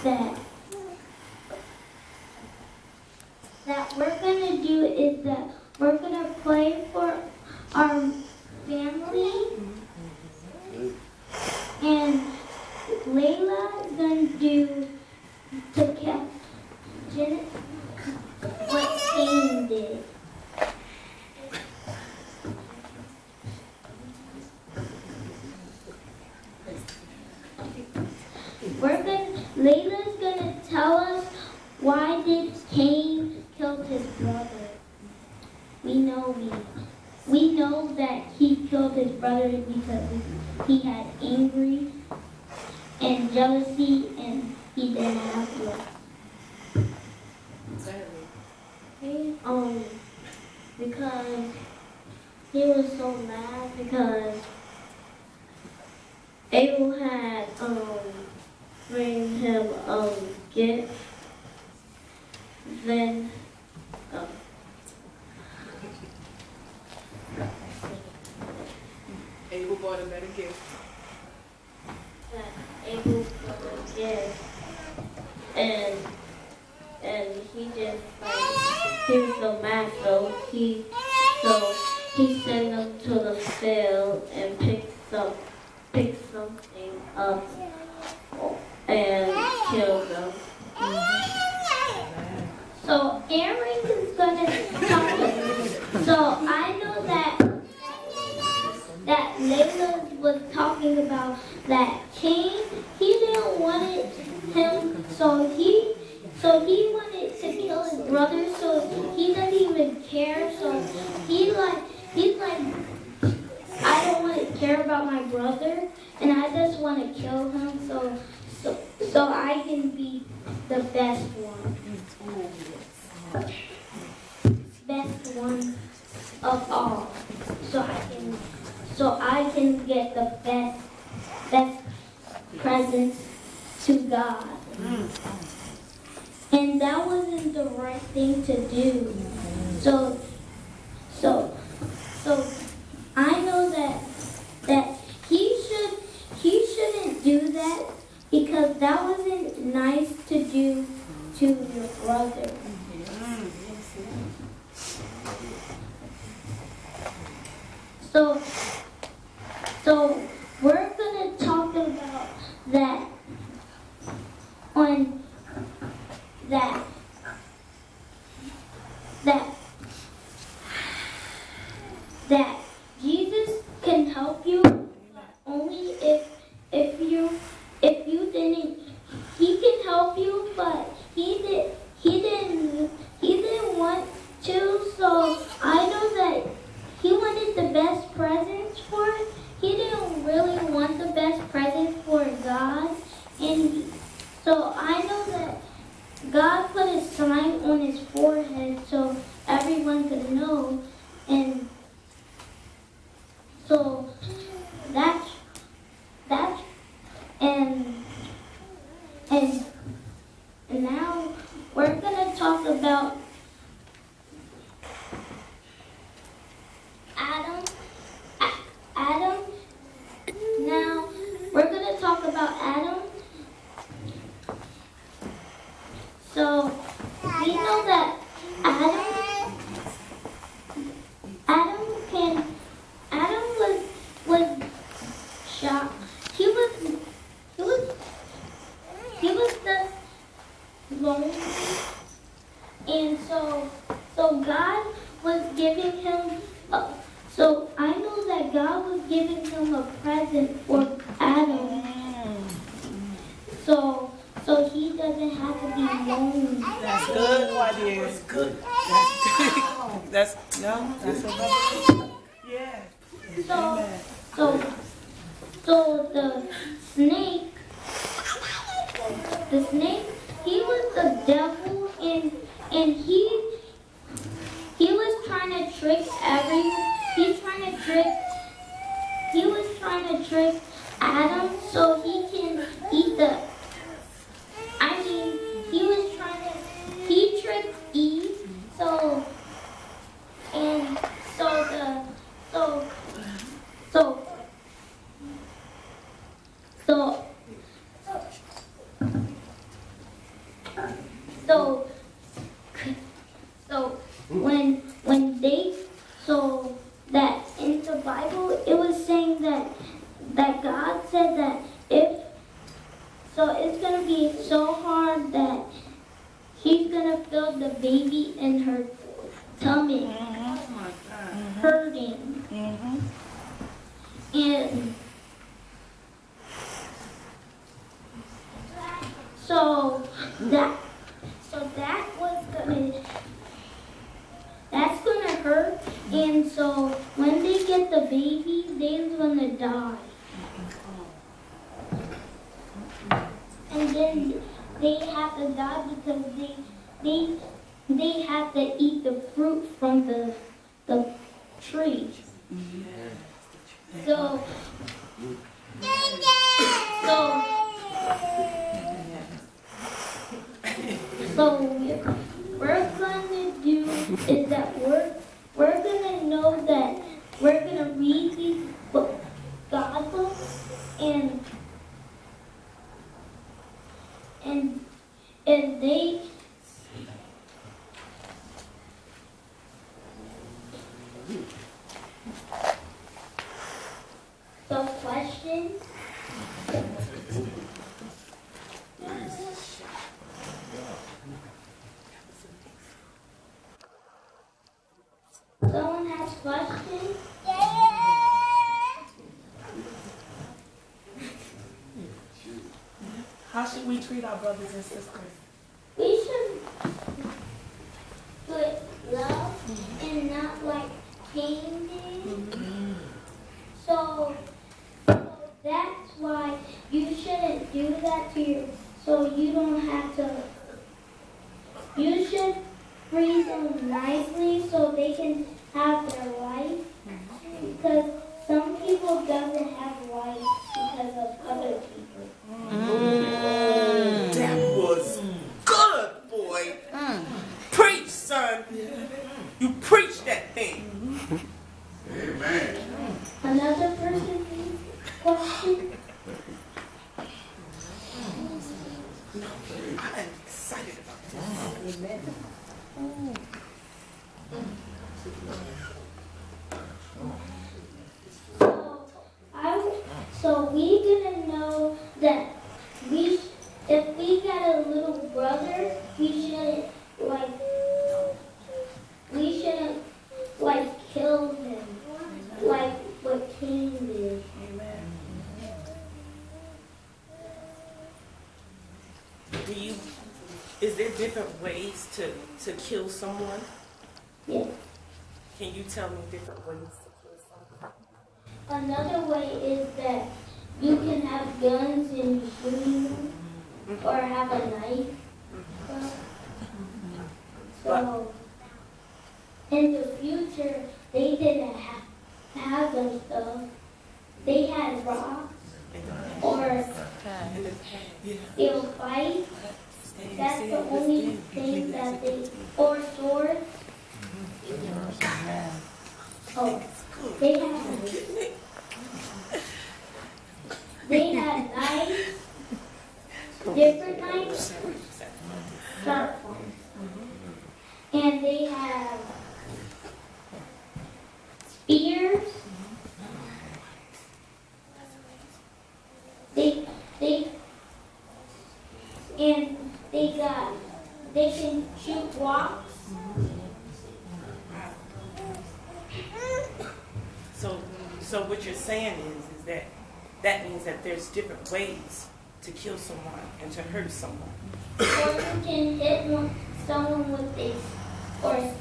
that that we're gonna do is that we're gonna pray for our family, and Layla is gonna do to catch what Cain did. Layla's gonna tell us why did Cain kill his brother. We know that he killed his brother because he had angry and jealousy and he didn't have love. Because he was so mad because Abel had bring him gift. Then Abel bought a better gift. Abel bought a gift, and he just he was so mad, so he sent them to the field and picked something up and killed them. So Aaron is gonna talk. So I know that Layla was talking about that Cain. He didn't want him, so he wanted to kill his brother. So he doesn't even care. So he's like, I don't want to care about my brother, and I just want to kill him. So I can be the best one. Best one of all. So I can get the best presents to God. And that wasn't the right thing to do. So I know that he shouldn't do that, because that wasn't nice to do to your brother. So we're gonna talk about that on that Jesus can help you, but only if you didn't. He can help you, but he didn't want to. So I know that he wanted the best presents for it. He didn't really want the best present for God, and so I know that God put a sign on his forehead so everyone could know, and so that's and now we're gonna talk about Adam. Adam. Now we're gonna talk about Adam. So we know that Adam was shocked. He was the lonely, and so God was giving him. So I know that God was giving him a present for Adam. So he doesn't have to be lonely. That's good, Quadir. That's good. That's a yeah. So the snake, he was the devil, and he was trying to trick he was trying to trick Adam so he can eat he tricked Eve, so So it's gonna be so hard that she's gonna feel the baby in her tummy hurting. And so that was that's gonna hurt. And so when they get the baby, they're gonna die. And then they have to die because they have to eat the fruit from the tree. So we're gonna do is that we're gonna know that we're gonna read these God books and they the questions. Someone has questions? How should we treat our brothers and sisters? We should put love and not like changing. So that's why you shouldn't do that to your, so you don't have to, you should treat them nicely so they can have their life. Because some people doesn't have life because of other people. That was good, boy. Preach, son. You preach that thing. Amen. Another person, question? I'm excited about this. Amen. So we're gonna know that if we got a little brother, we shouldn't kill him like what Cain did. Amen. Is there different ways to kill someone? Yeah. Can you tell me different ways to kill someone? Another way is that you can have guns and you shoot them, or have a knife. So in the future, they didn't have them stuff. They had rocks or they'll fight. That's the only thing that they, or swords. Oh, they had knives, different knives, sharp ones. And they have spears. They can shoot rocks. So what you're saying is that means that there's different ways to kill someone and to hurt someone. Or you can hit someone with a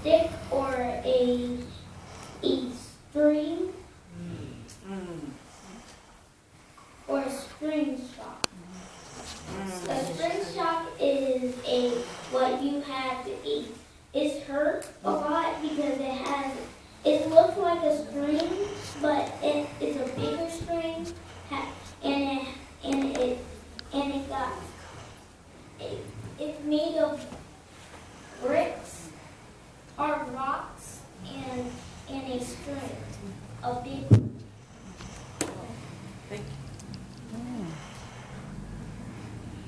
stick or a string or a string shock. A string shock is what you have to eat. It's hurt a lot because it looks like a string, but it's a bigger string, it's made of bricks or rocks and a string, a big. Thank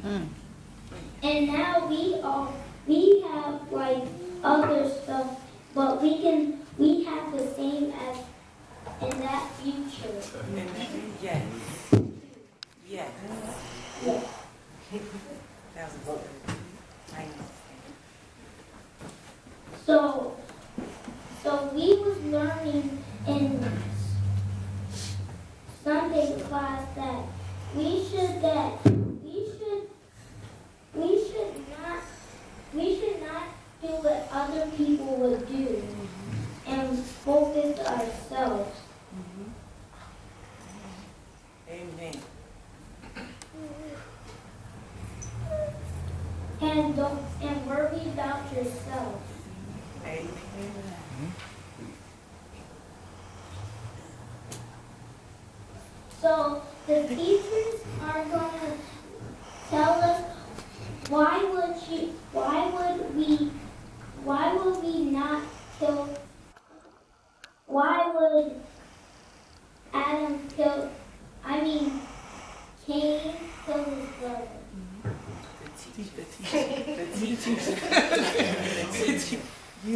you. And now we have like other stuff, but we have the same as in that future. Yes. Yes. Yeah. That was good. I know. So we was learning in Sunday class that we should not do what other people would do and focus ourselves. Amen. And worry about yourself. Amen. So the teachers are gonna tell us why would Cain kill his brother?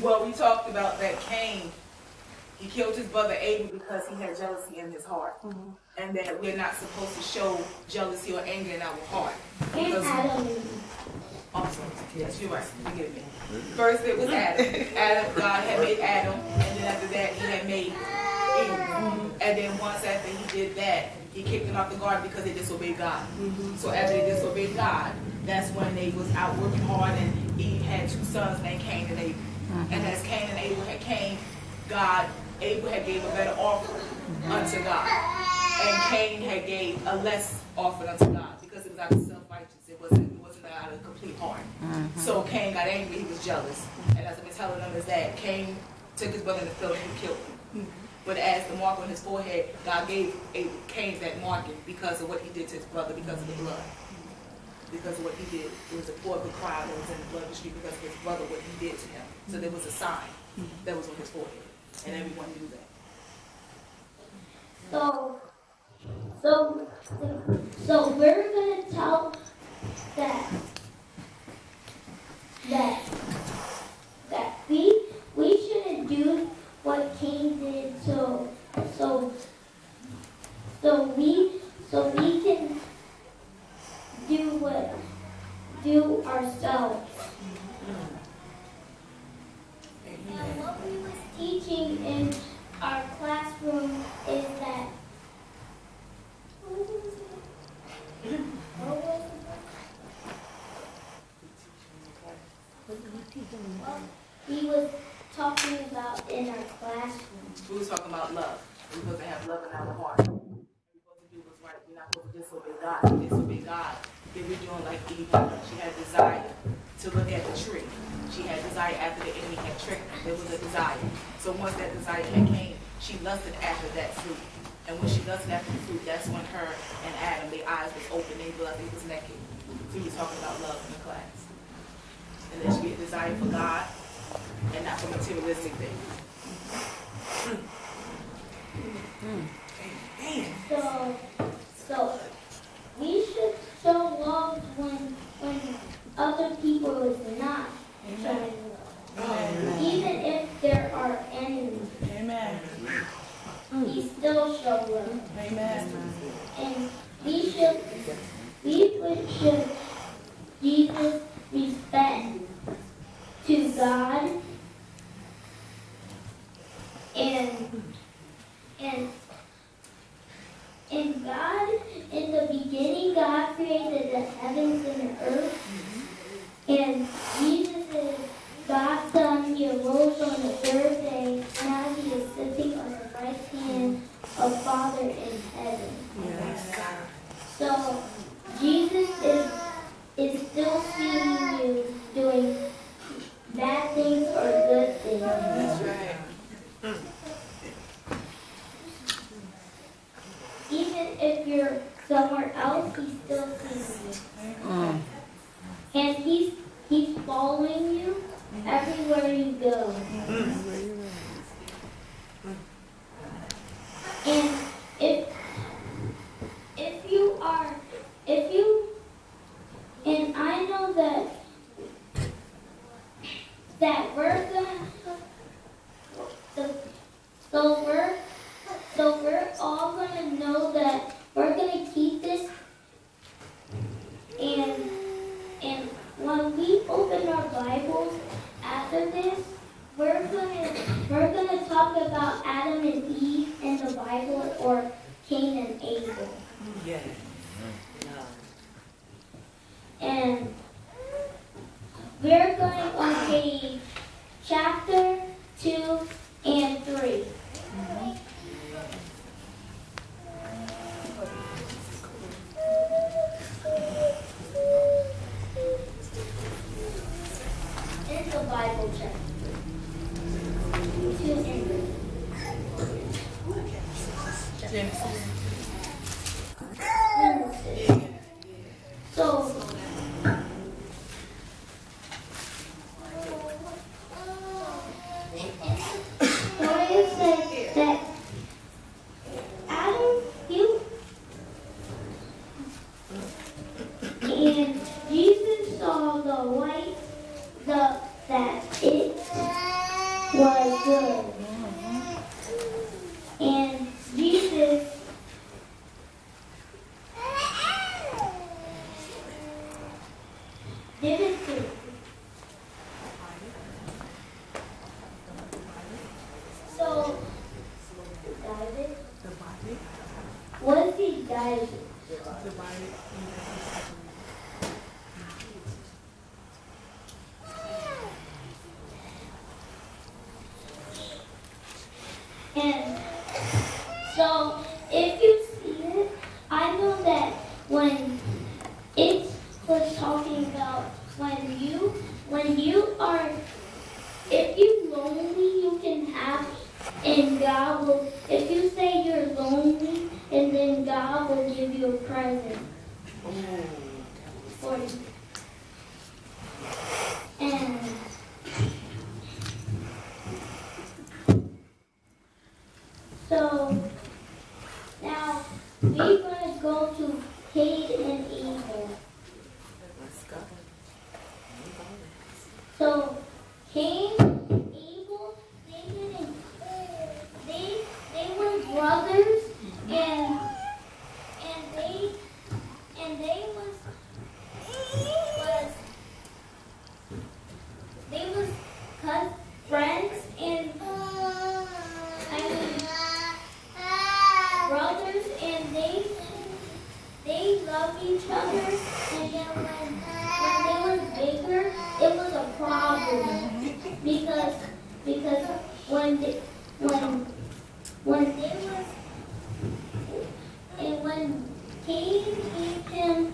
Well, we talked about that Cain, he killed his brother Abel because he had jealousy in his heart. And that we're not supposed to show jealousy or anger in our heart. And Adam. Also, yes, you're right. Forgive me. First it was Adam. God had made Adam, and then after that he had made Eve. And then once after he did that, he kicked them out the garden because they disobeyed God. So after they disobeyed God, that's when they was out working hard, and Eve had two sons named Cain and Abel. And as Cain and Abel had came, Abel had gave a better offering unto God. And Cain had gave a less offering unto God because it was out of self-righteous. It wasn't out of complete heart. So Cain got angry, he was jealous. And as I've been telling them is that Cain took his brother in the field and he killed him. But as the mark on his forehead, God gave Cain that marking because of what he did to his brother, because of the blood. Because of what he did. It was a horrible cry that was in the blood of the street because of his brother, what he did to him. So there was a sign that was on his forehead. And everyone knew that. So we're gonna tell that we shouldn't do what Cain did so we can do ourselves. And what we was teaching in our classroom is that we was talking about in our classroom. We was talking about love. We're supposed to have love in our heart. What we're supposed to do what's right. We're not supposed to disobey God. If we disobey God, then we're doing like Eve. She had desire to look at the tree. She had desire after the enemy had tricked her. There was a desire. So once that desire had came, she lusted after that fruit. And when she lusted after the fruit, that's when her and Adam, their eyes was open. They realized they was naked. So we was talking about love in the class. And then she had desire for God and not for materialistic things. So we should show love when other people is not showing love. Even if there are enemies. Amen. We still show love. Amen. And we should Jesus respect to God and God, in the beginning, God created the heavens and the earth. And Jesus is God's Son. He arose on the third day. Now he is sitting on the right hand of Father in heaven. Yes. So Jesus is still seeing you doing bad things or good things. That's right. Even if you're somewhere else, he still sees you. And he's following you everywhere you go. And and I know that we're all gonna know that we're gonna keep this and open our Bibles after this, we're gonna talk about Adam and Eve in the Bible, or Cain and Abel. Yes. And we're going on page chapter 2 and 3. In the Bible chapter 2 and 3. Genesis. So, it says that Adam, and Jesus saw the light, that it was good. And Jesus didn't do. So, David, what is he David? And so, if you see it, I know that when it was talking about when you are, if you lonely, you can have, and God will, if you say you're lonely, and then God will give you a present. For you. And so, now we're going to go to Cain and Abel. Let's go. So, Cain and Abel, they were brothers, and they was friends, and brothers, and they loved each other. And then when they were bigger, it was a problem because when they was, and when Cain gave him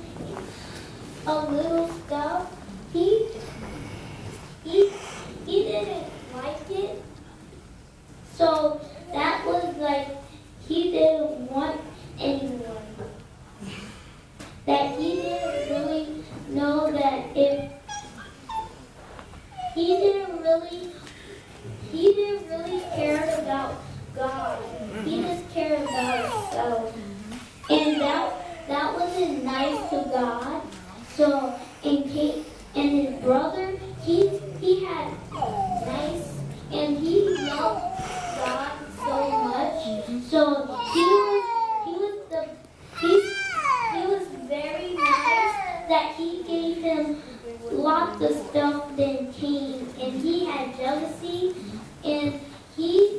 a little stuff, he didn't like it. So that was like he didn't want anyone. That he didn't really know that if he didn't really care about God. He just cared about himself. And that wasn't nice to God. So and his brother, he had nice, and he loved God so much. So he was very nice that he gave him lots of stuff than Cain, and he had jealousy, and he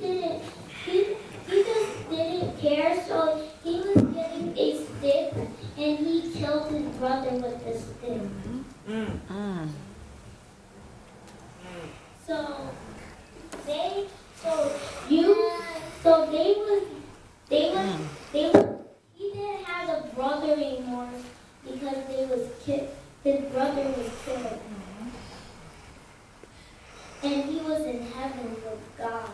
just didn't care. So he was getting a stick, and he killed his brother with the stick. He didn't have a brother anymore because his brother was killed. And he was in heaven with God.